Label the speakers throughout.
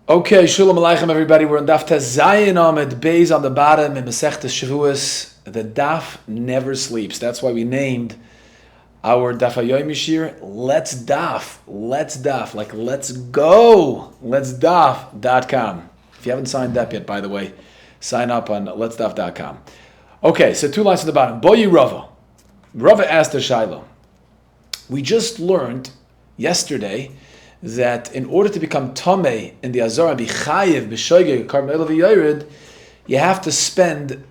Speaker 1: Okay, Shalom Aleichem everybody. We're on Daf Zayin Amid Beis on the bottom in Masechtas Shevuos. The Daf never sleeps. That's why we named our Daf Yomi shiur, Let's Daf. Like let's go. Let'sdaf.com. If you haven't signed up yet, by the way, sign up on let'sdaf.com. Okay, so two lines at the bottom. Boyi Rava. Rava asked the Shiloh. We just learned yesterday that in order to become Tomei in the Azara, B'chayev, B'shoigeg, Karmel V'yored, you have to spend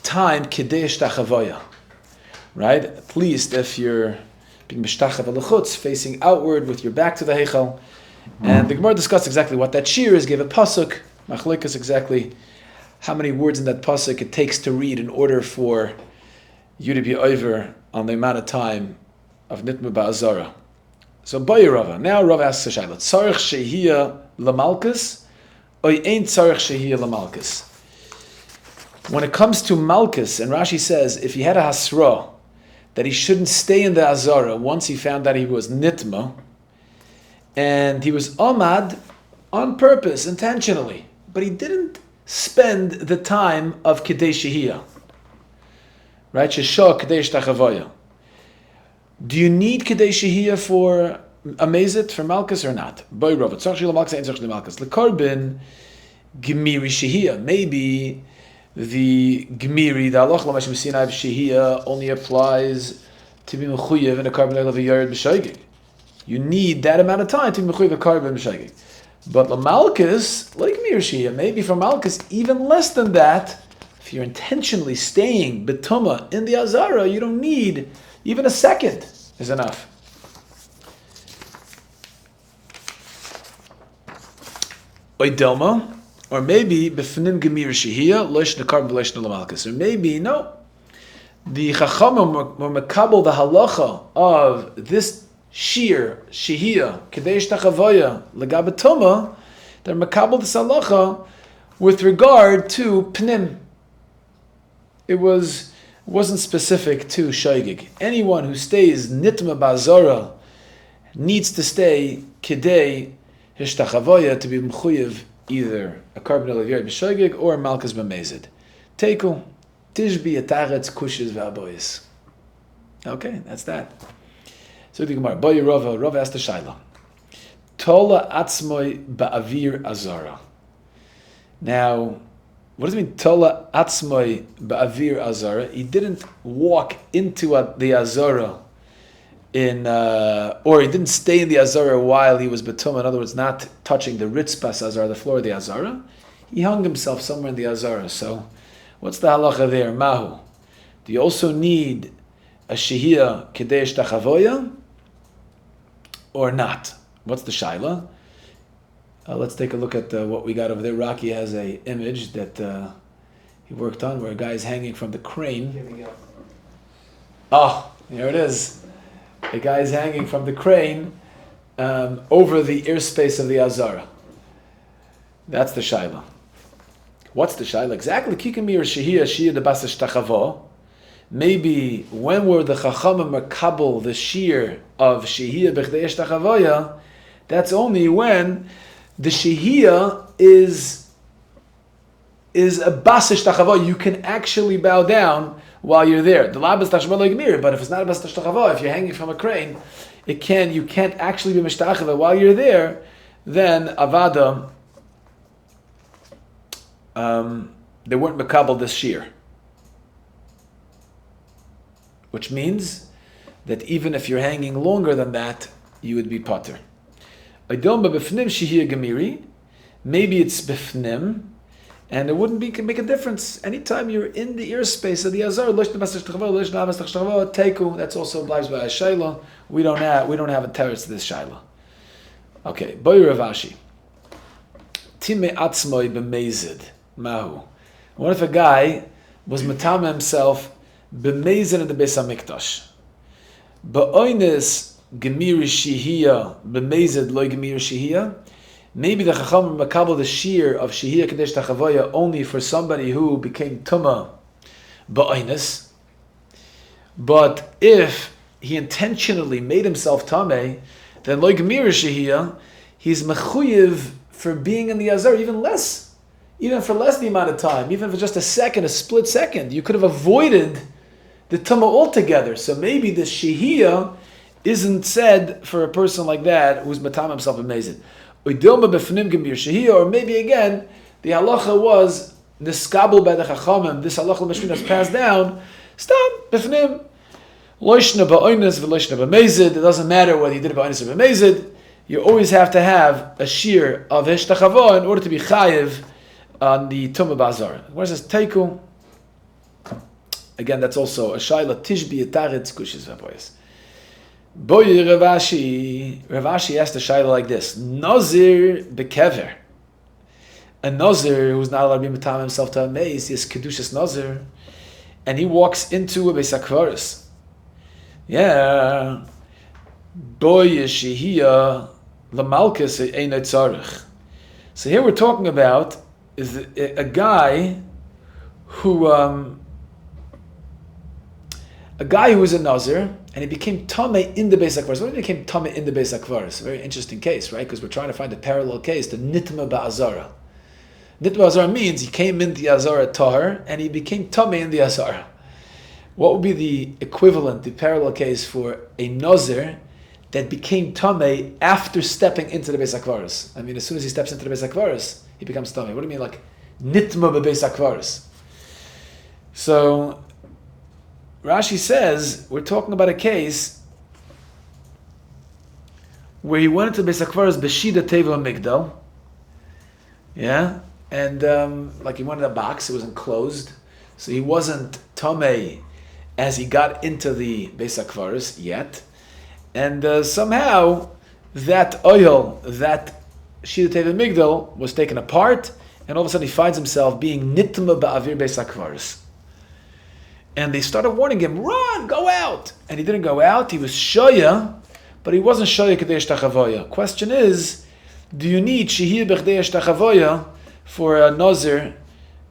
Speaker 1: time Kedei Shtachavoya. Right? At least if you're being B'shtachav L'chutz, facing outward with your back to the Heichal. And the Gemara discussed exactly what that shiur is, gave a pasuk, Machlikas exactly how many words in that pasuk it takes to read in order for you to be over on the amount of time of Nitma Ba'azara. So, Boy Rava. Now Rava asks a shayla. Tzarech shehiyah lamalkus, or ain't tzarech shehiyah lamalkus? When it comes to malkus, and Rashi says, if he had a hasra, that he shouldn't stay in the Azara once he found that he was nitma, and he was amad on purpose, intentionally, but he didn't spend the time of kedei shehiyah. Right? Sheshah kedei shtachavoya. Do you need Kedei Shehiyah for Amazit, for Malkus, or not? Boy Rava, Tzarech Shehiyah Malkus, Ein Tzarech Shehiyah Malkus. Lekarbin, Gemiri Shehiyah. Maybe the Gemiri, the Halach L'Mash M'Sinai Shehiyah only applies to be Mechuyev in a carbon of Yared B'Shoigeg. You need that amount of time to be Mechuyev a carbon B'Shoigeg. But L'Malkus, like Gemiri Shehiyah, maybe for Malkus, even less than that, if you're intentionally staying B'Tumah in the Azara, you don't need even a second is enough. Oidelma, or maybe b'fnim gemir shehiyah loish nekar b'loish nelamalkus. Or maybe no, the chachamim were mekabel the halacha of this shiur shehiyah kedei shtachavoya legabetoma. They're mekabel this halacha with regard to pnim. It wasn't specific to Shoigig. Anyone who stays Nitma Ba'azara needs to stay Kedei Hishtachavoya to be M'chuyev either a carbon of Yared B'Shoigig or Malkas B'Mezid. Teiku, Tishbi Ataretz Kushes V'Aboyis. Okay, that's that. So the Gemara, Boy Rava asked the Shaila. Tola Atzmoi Ba'avir Azara. Now, what does it mean, Tola Atzmoi Ba'avir Azara? He didn't walk into the Azara or he didn't stay in the Azara while he was Betum. In other words, not touching the Ritzpas Azara, the floor of the Azara. He hung himself somewhere in the Azara. So, what's the halacha there? Mahu. Do you also need a Shehiyah Kedei Shtachavoya or not? What's the Shaila? Let's take a look at what we got over there. Rocky has an image that he worked on where a guy is hanging from the crane.
Speaker 2: Here we go.
Speaker 1: Oh, here it is. The guy is hanging from the crane over the airspace of the Azara. That's the Shaila. What's the Shaila? Exactly. Kikamir Shehiyah the Basa Shtachavo. Maybe when were the Chachamim Makabel the shiur of Shehiyah B'chdei Shtachavoya? That's only when the shehiyah is a basish tachavo. You can actually bow down while you're there. The labas tachavo like mir, but if it's not a basish tachavo, if you're hanging from a crane, you can't actually be mishtachava while you're there. Then avada, they weren't makabel this shiur, which means that even if you're hanging longer than that, you would be potter. Maybe it's bifnim, and it wouldn't make a difference. Anytime you're in the airspace of the Azar, that's also applies by a Shaila. We don't have a teretz to this Shaila. Okay, Boy Ravashi. Time atzmoi b'mezid mahu. What if a guy was matama himself b'mezid in the Beis Hamikdash? Ba'oines Gemiri Shehiyah b'mezid loy Gemiri Shehiyah. Maybe the Chacham makabel the shiur of Shehiyah Kedei Shtachavoya only for somebody who became Tumah ba'oines. But if he intentionally made himself Tameh, then loy Gemiri Shehiyah, he's mechuyev for being in the Azara, even for less the amount of time, even for just a second, a split second, you could have avoided the Tumah altogether. So maybe the Shehiyah isn't said for a person like that who's Matam himself amazing. Or maybe again, the halacha was niskabel by the Chachamim, this halacha l'meshkin that's passed down, stop, b'fnim, loishna ba'oinus v'loishna b'mezid. It doesn't matter whether you did it ba'oinus or b'mezid. You always have to have a shiur of hishtachavo in order to be chayiv on the Tumah Ba'azara. Where it says Teiku, again, that's also a shayla tishbi etaretz kushis v'apoyas. Boy Ravashi asked a shayla like this: Nazir bekever, a Nazir who's not allowed to be matam himself to amaze, he is kedushas Nazir, and he walks into a beis hakvaros. Yeah, boy shehiyah lamalkus einay tzarich. So here we're talking about is a guy who was a Nazir, and he became Tameh in the Beis HaKvaros. When he became Tameh in the Beis HaKvaros? A very interesting case, right? Because we're trying to find a parallel case to Nitma Ba'azara. Nitma Ba'azara means he came in the Azara Tahar, and he became Tameh in the Azara. What would be the equivalent, the parallel case for a Nazir that became Tameh after stepping into the Beis HaKvaros? I mean, as soon as he steps into the Beis HaKvaros, he becomes Tameh. What do you mean, like, Nitma Beis HaKvaros? So Rashi says, we're talking about a case where he went into Beis HaKvaros B'shida Teva Migdal, yeah, and like he went in a box, it was enclosed, so he wasn't Tameh as he got into the Beis HaKvaros yet, and somehow that oil, that Shida Teva Migdal was taken apart, and all of a sudden he finds himself being Nitma Ba'avir Beis HaKvaros. And they started warning him, run, go out. And he didn't go out. He was shoya, but he wasn't shoya k'dei shtachavoya. Question is, do you need shehiyah b'k'dei shtachavoya for a nazir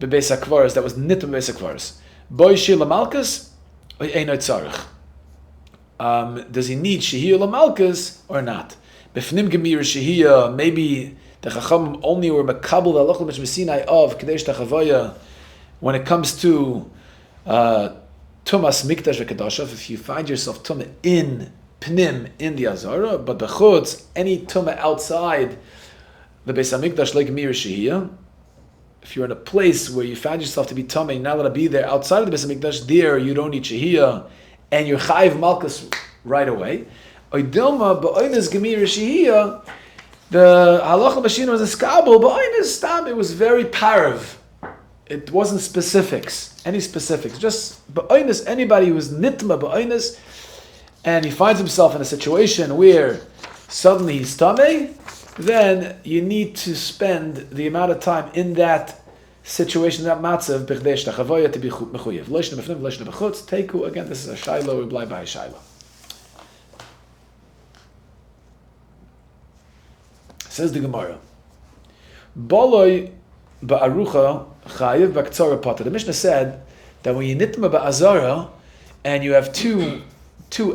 Speaker 1: b'beis hakvaros that was nit b'beis hakvaros? Boy shir lamalkus or einay tzarich? Does he need shehiyah lamalkus or not? B'fnim gemir shehiyah, maybe the chacham only were makabel the halachah b'shmesinai of k'dei shtachavoya when it comes to Tumas Mikdash v'Kedashav, if you find yourself Tumah in Pnim, in the Azara, but B'chutz, any Tumah outside the Beis HaMikdash, like Mir Shehiyah, if you're in a place where you found yourself to be Tumah, you're not allowed to be there outside of the Beis HaMikdash, there you don't need Shehiyah, and you're Chayiv Malkus right away. Oidilma, B'oinez Gemir Shehiyah, the Halacha B'Shina was a skabel, B'oinez Stam, it was very parav. It wasn't any specifics. Just ba'oinus, anybody who's nitma ba'oinus, and he finds himself in a situation where suddenly he's tamei, then you need to spend the amount of time in that situation, that matzav, b'chdei shtachavoya to be mechuyev. Loishna b'fnim, loishna b'chutz. Teiku, again, this is a shayla, we bly by a shayla. Says the Gemara, Boloi ba'arucha chayiv b'ktzara potter. The Mishnah said that when you nitma ba'azara and you have two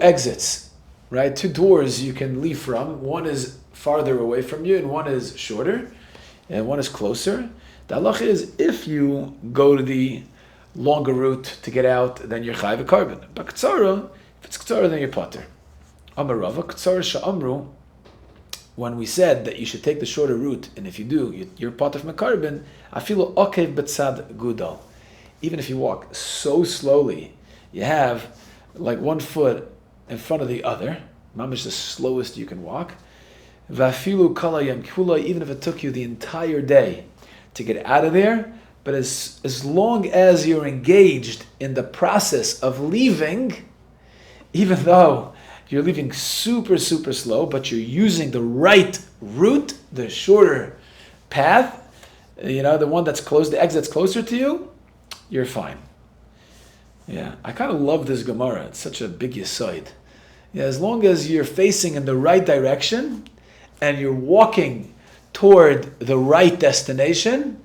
Speaker 1: exits, right? Two doors you can leave from. One is farther away from you and one is shorter and one is closer. The halacha is if you go to the longer route to get out, then you're chayiv carbon. But ktzara, if it's ktzara, then you're potter. Amarava ktzara sha'amru. When we said that you should take the shorter route, and if you do, you're part of Mekarbin, afilu okev betzad gudal. Even if you walk so slowly, you have like one foot in front of the other, mamish the slowest you can walk. Vafilu kalayam kula, even if it took you the entire day to get out of there, but as long as you're engaged in the process of leaving, even though you're leaving super, super slow, but you're using the right route, the shorter path, the one that's close, the exit's closer to you, you're fine. Yeah, I kind of love this Gemara. It's such a big yesod. Yeah, as long as you're facing in the right direction and you're walking toward the right destination,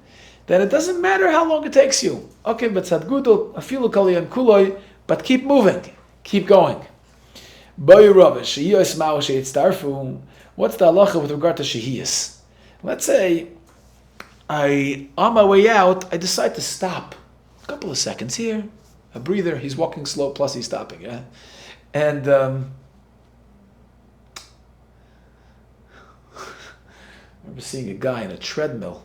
Speaker 1: then it doesn't matter how long it takes you. Okay, but sadgudol, afilu kaliyam kuloi, but keep moving, keep going. What's the halacha with regard to shehiyas? Let's say on my way out, I decide to stop. A couple of seconds here, a breather. He's walking slow, plus he's stopping. Yeah, and I remember seeing a guy in a treadmill,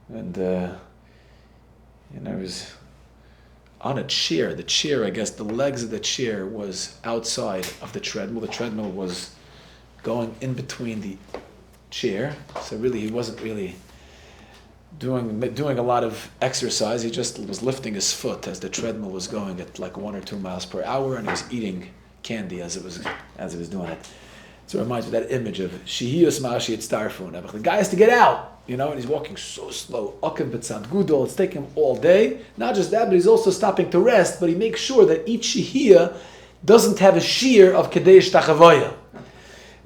Speaker 1: and I was on a chair. The chair, I guess, the legs of the chair was outside of the treadmill. The treadmill was going in between the chair, so really he wasn't really doing a lot of exercise. He just was lifting his foot as the treadmill was going at like 1 or 2 miles per hour, and he was eating candy as it was doing it. So it reminds me of that image of Shevuos Mashi Starfun. The guy has to get out, and he's walking so slow. Akev b'tzad gudol. It's taking him all day. Not just that, but he's also stopping to rest. But he makes sure that each shehiyah doesn't have a shiur of kadesh tachavoya.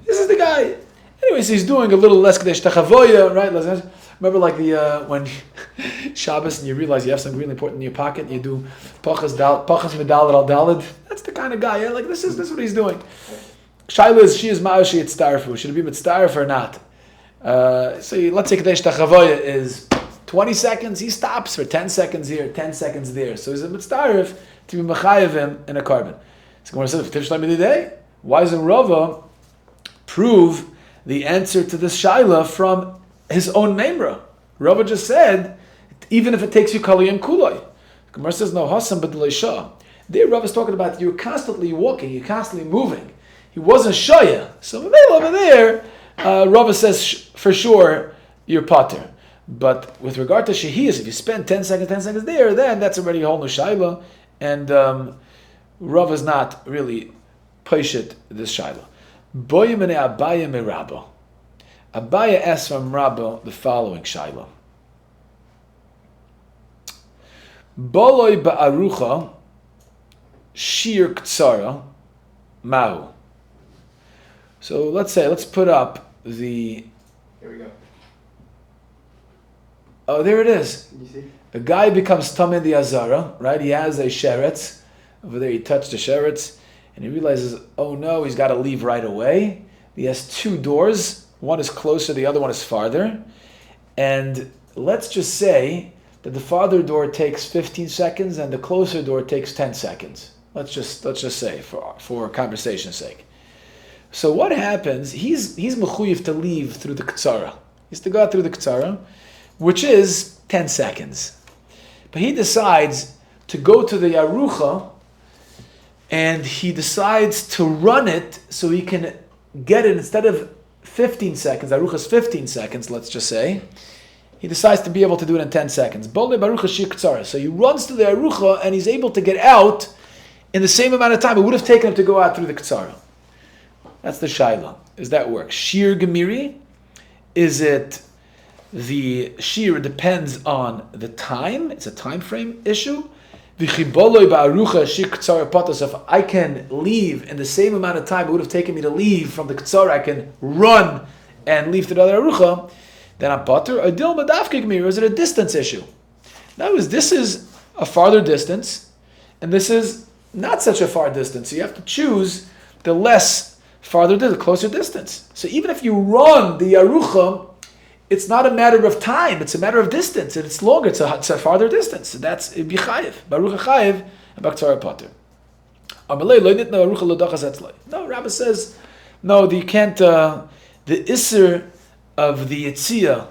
Speaker 1: This is the guy. Anyways, he's doing a little less kadesh tachavoya, right? Remember, like when Shabbos and you realize you have something really important in your pocket, and you do pachas medalad al dalid. That's the kind of guy. Yeah? Like this is what he's doing. Shaila is she is ma'ashi etztarfu. Should it be mitztarf or not? So let's say kadesh tachavoya is 20 seconds. He stops for 10 seconds here, 10 seconds there. So he's a mitztarf to be mechayev him in a carbon. So Gemara says, why doesn't Rava prove the answer to this shaila from his own memra? Rava just said, even if it takes you kaliyim kuloi. Gemara says, no, hasam b'delei shah. There Rava is talking about you're constantly walking, you're constantly moving. He wasn't shaya. So over there, Rava says, for sure, you're pater. But with regard to shehiyas, if you spend 10 seconds there, then that's already a whole new shaila. And Rava is not really paishet this shaila. Boyim ene Abaya me Rabba. Abaya asks from Rabba the following shaila. Boloi ba'arucha shiur ktsara mahu. So let's put up the...
Speaker 2: Here we go.
Speaker 1: Oh, there it is.
Speaker 2: Can you see?
Speaker 1: A guy becomes tamid the azara, right? He has a sheretz. Over there he touched the sheretz, and he realizes, oh no, he's got to leave right away. He has 2 doors. One is closer, the other one is farther. And let's just say that the farther door takes 15 seconds and the closer door takes 10 seconds. Let's just say for conversation's sake. So what happens? He's mechuyev to leave through the ktsara. He's to go out through the ktsara, which is 10 seconds. But he decides to go to the arucha, and he decides to run it so he can get it instead of 15 seconds. Arucha's 15 seconds, let's just say. He decides to be able to do it in 10 seconds. So he runs to the arucha and he's able to get out in the same amount of time it would have taken him to go out through the ktsara. That's the shaila. Does that work? Shiur gemiri? Is it the shiur depends on the time? It's a time frame issue. If I can leave in the same amount of time it would have taken me to leave from the ktsara, I can run and leave to the other arucha, then I'm pater. Or dil madafke gemiri? Is it a distance issue? Now, this is a farther distance, and this is not such a far distance. So you have to choose the less farther, the closer distance. So even if you run the arucha, it's not a matter of time; it's a matter of distance, and it's longer. It's a farther distance. So that's bichayev, baruch chayev, and baktzara pater. No, Rabbi says, no, you can't. The iser of the yitzia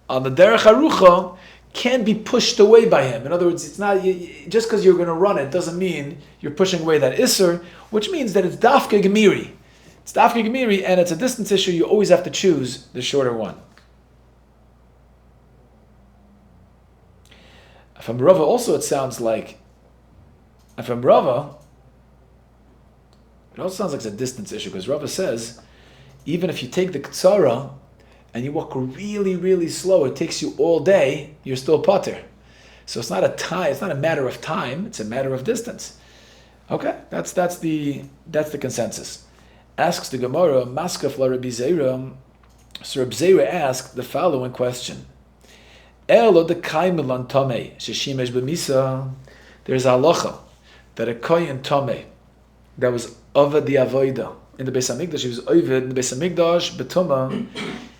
Speaker 1: on the derech arucha can be pushed away by him. In other words, it's not just because you're going to run it doesn't mean you're pushing away that iser, which means that it's dafke gemiri. It's dafke gemiri, and it's a distance issue. You always have to choose the shorter one. From Rava, also it sounds like. And from Rava, it also sounds like it's a distance issue because Rava says, even if you take the ktsara and you walk really, really slow, it takes you all day, you're still pater. So it's not a matter of time, it's a matter of distance. Okay, that's the consensus. Asks the Gemara, Maskaf la Rabbi Zeira. So Rabbi Zeira asked the following question. Elo de kaimelan tomei, sheshimesh b'misa. There's a halacha that a kohen tomei that was over the avoida in the Beis Hamikdash, he was over in the Beis Hamikdash, betuma,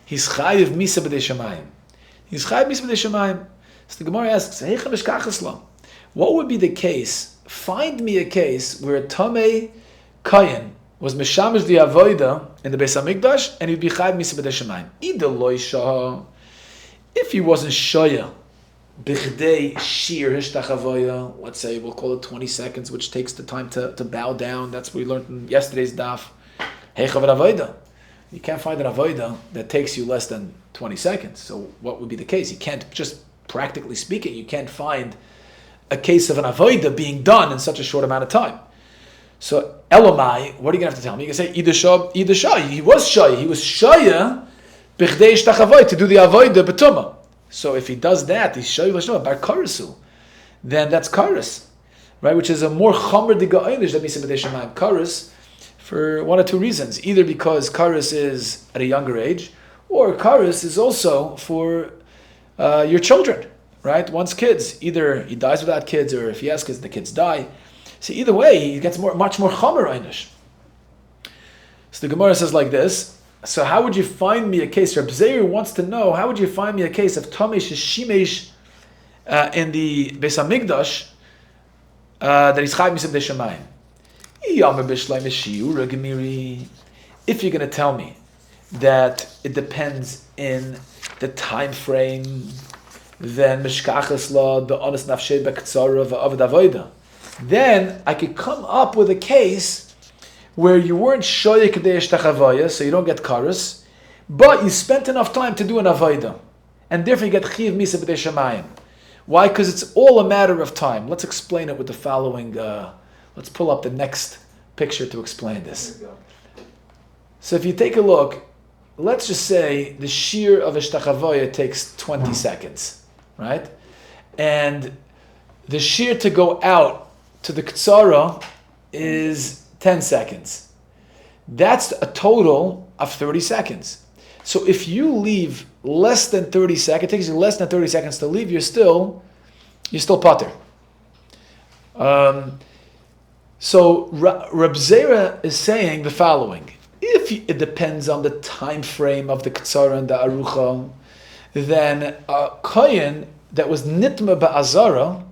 Speaker 1: he's chayiv misa b'dei shamayim. He's chayiv misa b'dei shamayim. So the Gemara asks, Heicha mishkachas lo. What would be the case? Find me a case where a Tamei Kayin was mishamish the avoida in the Beis Hamikdash and he'd be chayiv misa b'dei shamayim. Either lo yisha, if he wasn't shoya, b'chdei shiur hishtachavoya, let's say we'll call it 20 seconds, which takes the time to bow down. That's what we learned in yesterday's daf. Heicha v'avoida. You can't find an avoida that takes you less than 20 seconds. So what would be the case? You can't, just practically speaking, you can't find a case of an avoida being done in such a short amount of time. So Elamai, what are you going to have to tell me? You can say either shah. He was shaya. He was shaya b'chdei hishtachavoya to do the avoida b'tumah. So if he does that, he's shaya v'shah bar karasu. Then that's karas, right? Which is a more chomer d'ga'inish than misa b'dei shamayim. Karas, for one or two reasons. Either because karas is at a younger age, or karas is also for your children, right? One's kids. Either he dies without kids, or if he has kids, the kids die. So either way, he gets much more chomer einish. So the Gemara says like this. So how would you find me a case? Reb Zeir wants to know, how would you find me a case of Tamei Shimesh in the Beis Hamikdash that he's chayiv misa b'dei shamayim? If you're going to tell me that it depends in the time frame, then mishkachas la the honest nafshei b'ktsara v'avad avoda, then I could come up with a case where you weren't shoya k'dei hishtachavoya, so you don't get karas, but you spent enough time to do an avoda, and therefore you get chiv misa b'dei shamayim. Why? Because it's all a matter of time. Let's explain it with the following. Let's pull up the next picture to explain this. So if you take a look, let's just say the shiur of hishtachavoya takes 20 seconds, right? And the shiur to go out to the ktsara is 10 seconds. That's a total of 30 seconds. So if you leave less than 30 seconds, it takes you less than 30 seconds to leave, you're still pater. So Reb Zera is saying the following. If it depends on the time frame of the Ktsara and the Arucha, then a Kohen that was Nitma Ba'azara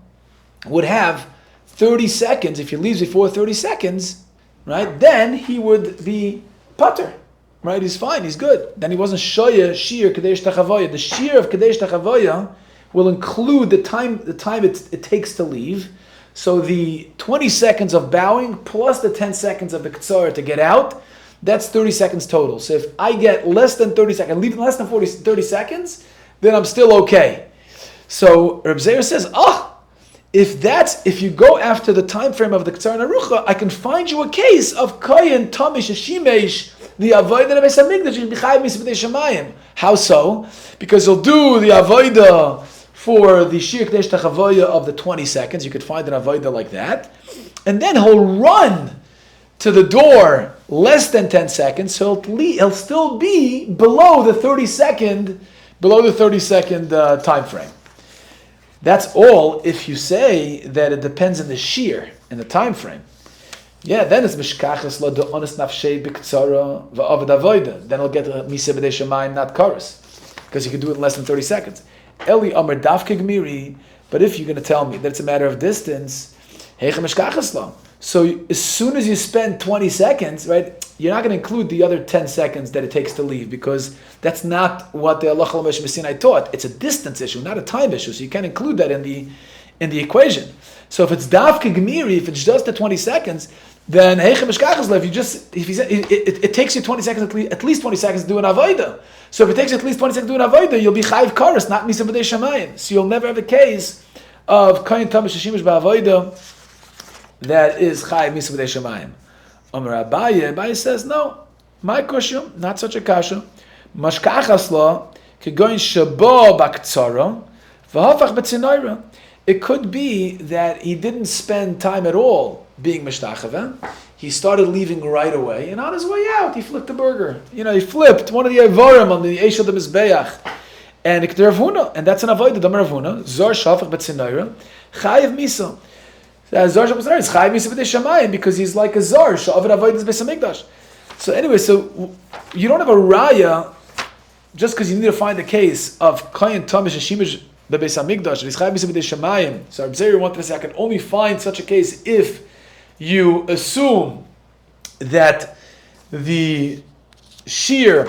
Speaker 1: would have 30 seconds. If he leaves before 30 seconds, right, then he would be pater, right? He's fine, he's good. Then he wasn't shoya shiur k'dei hishtachavoya. The shiur of k'dei hishtachavoya will include the time it takes to leave. So the 20 seconds of bowing plus the 10 seconds of the ktsara to get out, that's 30 seconds total. So if I get less than 30 seconds, leave less than 30 seconds, then I'm still okay. So Reb Zeir says, if you go after the time frame of the Ktsar and Arucha, I can find you a case of Koyin, Tamish, Shimesh, the Avodah of Beis Hamikdash, and B'chayim Misa B'dei Shamayim. How so? Because he'll do the Avodah for the Shiur K'dei Hishtachavoya of the 20 seconds. You could find an Avodah like that. And then he'll run to the door less than 10 seconds, so he'll still be below the 30 second time frame. That's all if you say that it depends on the shiur and the time frame. Yeah, then it's mishkachas lo the honest nafshei b'ktsara v'avad avoida. Then he'll get misa b'dei shamayim, not karas, because you can do it in less than 30 seconds. Eli amar dafke gmiri. But if you're going to tell me that it's a matter of distance, heicha mishkachas lo. So as soon as you spend 20 seconds, right, you're not going to include the other 10 seconds that it takes to leave, because that's not what the Allah Chalamesh Messinai taught. It's a distance issue, not a time issue. So you can't include that in the equation. So if it's dafke gmiri, if it's just the 20 seconds, then heichem mishkachas lev. It takes you 20 seconds, at least 20 seconds to do an avodah. So if it takes you at least 20 seconds to do an avodah, you'll be chayiv karas, not misa b'dei shamayim. So you'll never have a case of kain tamish shishimish ba'avodah that is chayiv misa b'dei shamayim. Amar Abaye says no. My kushum, not such a kasha. Mashkachas lo kegoin shabo b'ktsara v'hafach b'tzinoira. It could be that he didn't spend time at all being mishtachava. He started leaving right away, and on his way out, he flipped a burger. He flipped one of the avarim on the Eish of the Mizbeach, and Ikter Avuna, and that's an avodah Damar Avuna. Zor shafach b'tzinoira chayiv misa. Zor shafach b'tzinoira is chayiv misa b'dei shamayim, because he's like a zor sha'avad avodah Beis Hamikdash. So anyway, so you don't have a raya just because you need to find the case of Kayin Tamish and Shimish Bebeis Hamikdash, so Rabbi Zeri wanted to say, I can only find such a case if you assume that the shiur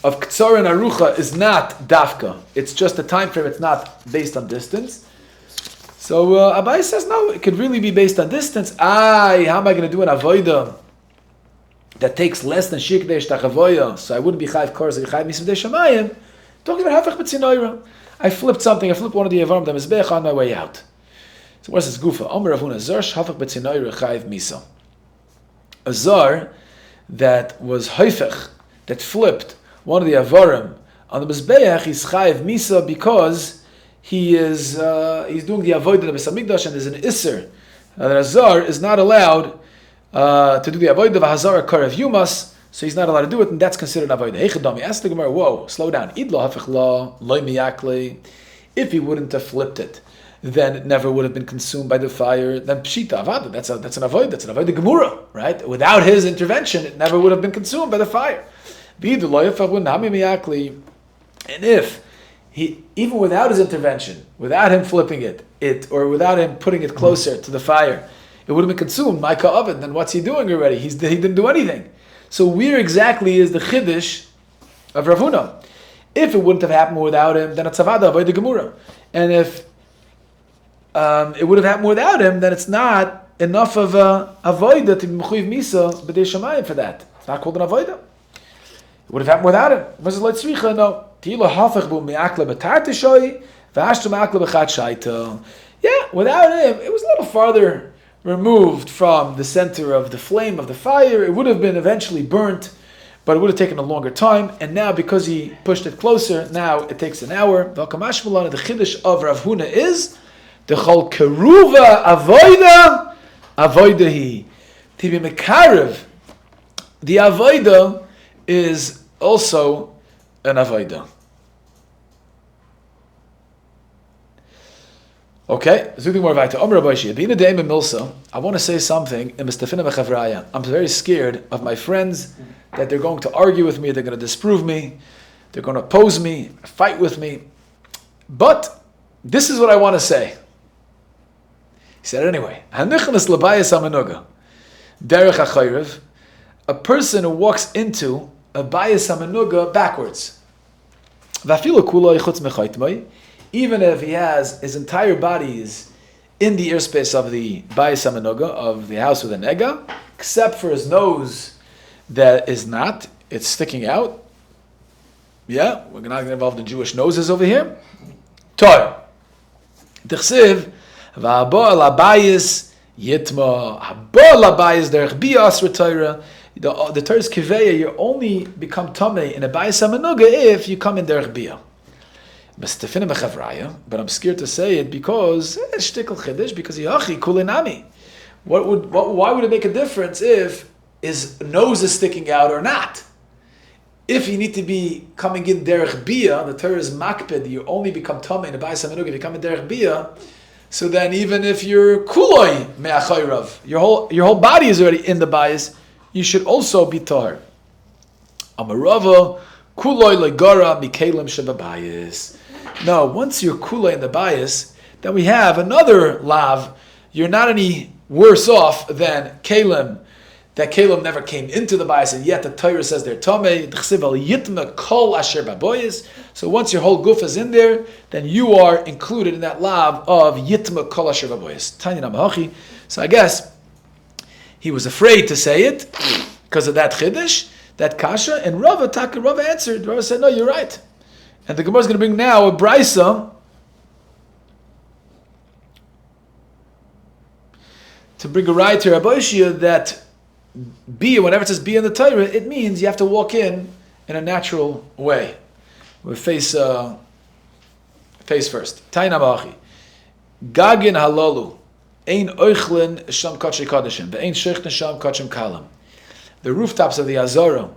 Speaker 1: of Ktsar and Arucha is not dafka. It's just a time frame. It's not based on distance. So Abai says, no, it could really be based on distance. How am I going to do an avodah that takes less than Shir K'dei Shtachavoya? So I wouldn't be Chayv Kors, I'd be Chayv Misvdei Shamayim. Talking about Hafech B'tzinoira. I flipped one of the Yevarim, the Mizbech, on my way out. So what's this Gufa? Omer Ravuna Zarsh, Hafech B'tzinoira, Chayv Misa. A Zar that was Haifech, that flipped one of the Avarim on the Mizbeach, he's Chayv Misa because he's doing the Avodah of the Beis Hamikdash, and there's an Isser that a Zar is not allowed to do the Avodah of Hazara Karev Yumas, so he's not allowed to do it, and that's considered Avodah. Heichadami, ask the Gemara, whoa, slow down. Idlo hafech la loy miyakli. If he wouldn't have flipped it, then it never would have been consumed by the fire. Then pshita avada, that's an Avodah, that's an Avodah Gemura, right? Without his intervention, it never would have been consumed by the fire. And if he, even without his intervention, without him flipping it, or without him putting it closer to the fire, it would have been consumed, Maika oven, then what's he doing already? He didn't do anything. So where exactly is the chiddush of Rav Huna? If it wouldn't have happened without him, then it's avada avodah gemura. And if it would have happened without him, then it's not enough of a avodah to be mechuyev misa b'dei shamayim for that. It's not called an avodah. It would have happened without him. No. Yeah, without him, it was a little farther removed from the center of the flame of the fire. It would have been eventually burnt, but it would have taken a longer time. And now, because he pushed it closer, now it takes an hour. The chiddush of Rav Huna is the chol keruva avoida avoidahi. To be mekarev, the avoida is also an avoida. Okay, more I want to say something in Mistafina. I'm very scared of my friends that they're going to argue with me, they're going to disprove me, they're going to oppose me, fight with me. But this is what I want to say. He said it anyway. A person who walks into a bayis hamenuga backwards. Even if he has his entire body is in the airspace of the bayis hamenuga, of the house with an ega, except for his nose that is not, it's sticking out. Yeah, we're not get involved in Jewish noses over here. Tor. T'chsiv, v'abo al bayis yitma, habo al bayis derech bias r'toira. The Torah is kiveya, you only become tamei in a bayis hamenuga if you come in derech bia. But I'm scared to say it because it's shtickle chiddush, because yachi kulinami. Why would it make a difference if his nose is sticking out or not? If you need to be coming in derech bia, the Torah is makpid, you only become tamei in a bayis hamenuga if you come in derech bia. So then, even if you're kuloi me'achayrav, your whole body is already in the bayis, you should also be tahor. Amarava kuloi legara mikelim shebabayis. No, once you're kuloi in the bayis, then we have another lav. You're not any worse off than kelim. That kelim never came into the bayis, and yet the Torah says they're tamei. D'chsiv al yitma kol asher baboyis. So once your whole guf is in there, then you are included in that lav of yitma kol asher baboyis. Tanya namahachi. So I guess he was afraid to say it because of that chiddush, that kasha, and Rava answered. Rava said, "No, you're right." And the Gemara is going to bring now a brisa to bring a right to Rabbi Shia that bia, whenever it says bia in the Torah, it means you have to walk in a natural way, with face first. Taina ma'achi gagin halalu ein oichlin sham kachri kadishim ve'ein sheichtin sham kachim kalam. The rooftops of the Azara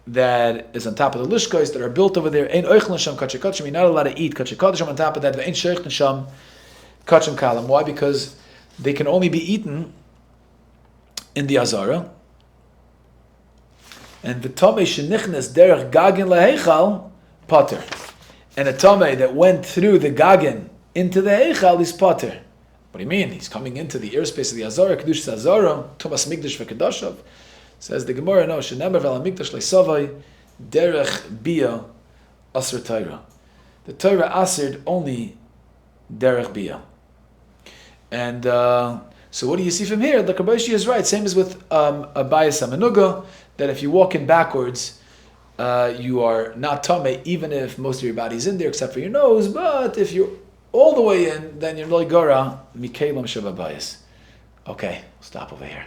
Speaker 1: that is on top of the lishkos that are built over there, ein oichlin sham kachri kadishim. You're not allowed to eat kachri kadishim on top of that. Ve'ein sheichtin sham kachim kalam. Why? Because they can only be eaten in the Azara. And the Tomei shenichnes derech gagin leheichal potter. And a Tomei that went through the gagin into the heichal is potter. What do you mean? He's coming into the airspace of the Azara, Kedush Azara, Tumas Mikdash v'Kedoshav. Says the Gemara, no, Shenemer v'al Mikdash le'savai derech bia asr Torah. The Torah asred only derech bia. And so what do you see from here? The Kabbalah is right. Same as with a bias amenuga, that if you walk in backwards, you are not tamei, even if most of your body's in there except for your nose. But if you're all the way in, then you're loy gara mikelam sheba bias. Okay, stop over here.